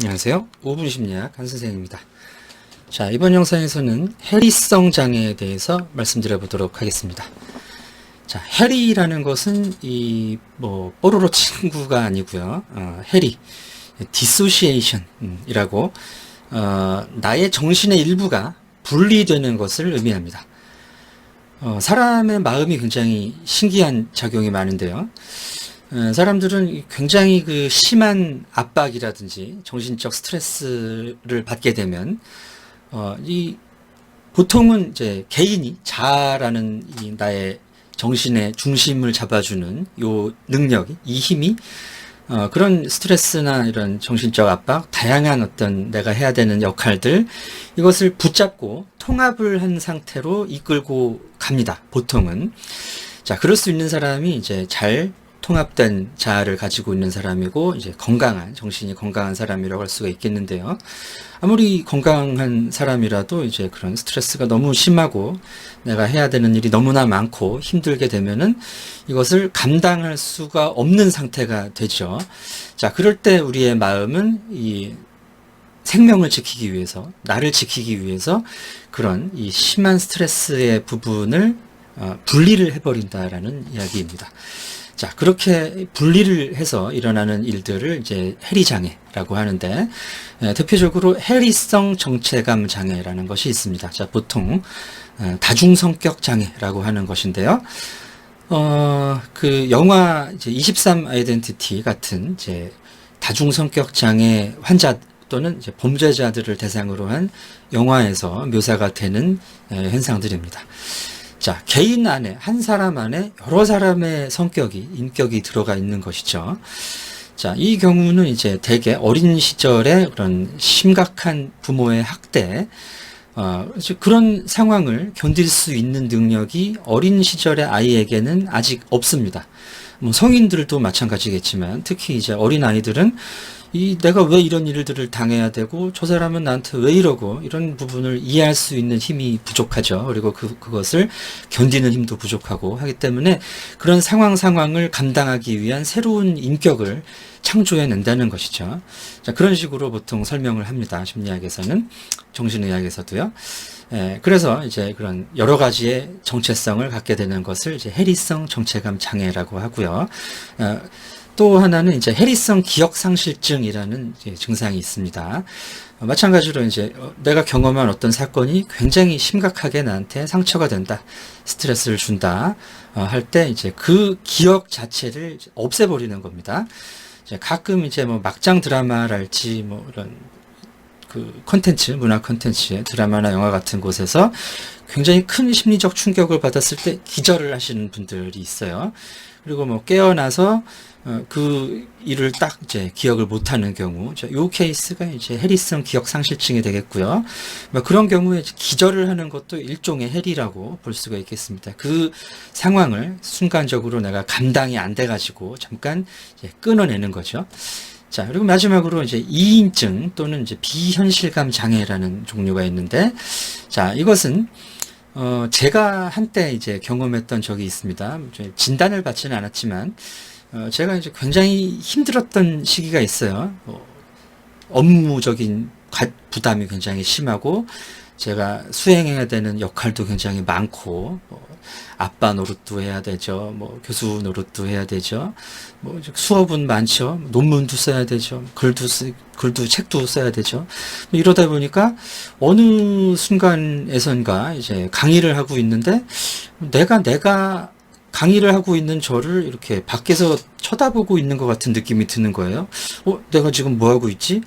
안녕하세요. 5분 심리학 한선생입니다. 자, 이번 영상에서는 해리성 장애에 대해서 말씀드려 보도록 하겠습니다. 자, 해리라는 것은 뽀로로 친구가 아니고요. 해리, 디소시에이션이라고 나의 정신의 일부가 분리되는 것을 의미합니다. 사람의 마음이 굉장히 신기한 작용이 많은데요. 사람들은 굉장히 심한 압박이라든지 정신적 스트레스를 받게 되면, 보통은 이제 개인이 자아라는 나의 정신의 중심을 잡아주는 요 능력이, 이 힘이, 그런 스트레스나 이런 정신적 압박, 다양한 어떤 내가 해야 되는 역할들, 이것을 붙잡고 통합을 한 상태로 이끌고 갑니다. 보통은. 자, 그럴 수 있는 사람이 이제 잘 통합된 자아를 가지고 있는 사람이고, 이제 정신이 건강한 사람이라고 할 수가 있겠는데요. 아무리 건강한 사람이라도 이제 그런 스트레스가 너무 심하고 내가 해야 되는 일이 너무나 많고 힘들게 되면은 이것을 감당할 수가 없는 상태가 되죠. 자, 그럴 때 우리의 마음은 이 생명을 지키기 위해서, 나를 지키기 위해서 그런 이 심한 스트레스의 부분을 분리를 해버린다라는 이야기입니다. 자, 그렇게 분리를 해서 일어나는 일들을 이제 해리 장애라고 하는데, 대표적으로 해리성 정체감 장애라는 것이 있습니다. 자, 보통 다중성격 장애라고 하는 것인데요. 영화 이제 23 아이덴티티 같은 이제 다중성격 장애 환자 또는 이제 범죄자들을 대상으로 한 영화에서 묘사가 되는 현상들입니다. 자, 개인 안에, 한 사람 안에 여러 사람의 성격이, 인격이 들어가 있는 것이죠. 자, 이 경우는 이제 대개 어린 시절에 그런 심각한 부모의 학대, 그런 상황을 견딜 수 있는 능력이 어린 시절의 아이에게는 아직 없습니다. 뭐 성인들도 마찬가지겠지만, 특히 이제 어린 아이들은 내가 왜 이런 일들을 당해야 되고, 저 사람은 나한테 왜 이러고, 이런 부분을 이해할 수 있는 힘이 부족하죠. 그리고 그것을 견디는 힘도 부족하고 하기 때문에 그런 상황을 감당하기 위한 새로운 인격을 창조해낸다는 것이죠. 자, 그런 식으로 보통 설명을 합니다. 심리학에서는, 정신의학에서도요. 그래서 이제 그런 여러 가지의 정체성을 갖게 되는 것을 이제 해리성 정체감 장애라고 하고요. 또 하나는 이제 해리성 기억상실증이라는 증상이 있습니다. 마찬가지로 이제 내가 경험한 어떤 사건이 굉장히 심각하게 나한테 상처가 된다, 스트레스를 준다 할 때 이제 그 기억 자체를 없애버리는 겁니다. 이제 가끔 이제 뭐 막장 드라마랄지 뭐 이런 문화 콘텐츠, 드라마나 영화 같은 곳에서 굉장히 큰 심리적 충격을 받았을 때 기절을 하시는 분들이 있어요. 그리고 뭐 깨어나서 그 일을 딱 이제 기억을 못하는 경우, 이 케이스가 이제 해리성 기억상실증이 되겠고요. 그런 경우에 기절을 하는 것도 일종의 해리라고 볼 수가 있겠습니다. 그 상황을 순간적으로 내가 감당이 안 돼가지고 잠깐 이제 끊어내는 거죠. 자, 그리고 마지막으로 이제 이인증 또는 이제 비현실감 장애라는 종류가 있는데, 자, 이것은 제가 한때 이제 경험했던 적이 있습니다. 진단을 받지는 않았지만, 제가 이제 굉장히 힘들었던 시기가 있어요. 업무적인 부담이 굉장히 심하고, 제가 수행해야 되는 역할도 굉장히 많고, 아빠 노릇도 해야 되죠. 교수 노릇도 해야 되죠. 수업은 많죠. 논문도 써야 되죠. 책도 써야 되죠. 이러다 보니까 어느 순간에선가 이제 강의를 하고 있는데, 내가 강의를 하고 있는 저를 이렇게 밖에서 쳐다보고 있는 것 같은 느낌이 드는 거예요. 내가 지금 뭐 하고 있지?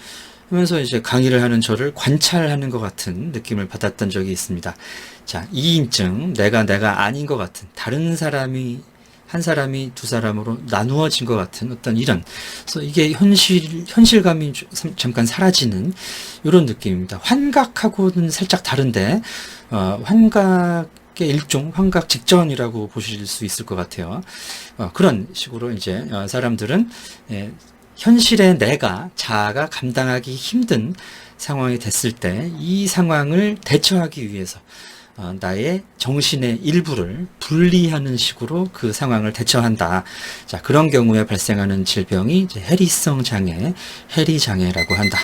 하면서 이제 강의를 하는 저를 관찰하는 것 같은 느낌을 받았던 적이 있습니다. 자, 이인증, 내가 아닌 것 같은, 다른 사람이, 한 사람이 두 사람으로 나누어진 것 같은 어떤 그래서 이게 현실감이 잠깐 사라지는 이런 느낌입니다. 환각하고는 살짝 다른데, 환각의 일종, 환각 직전이라고 보실 수 있을 것 같아요. 그런 식으로 이제 사람들은 현실의 자아가 감당하기 힘든 상황이 됐을 때 이 상황을 대처하기 위해서 나의 정신의 일부를 분리하는 식으로 그 상황을 대처한다. 자, 그런 경우에 발생하는 질병이 이제 해리성 장애, 해리 장애라고 한다.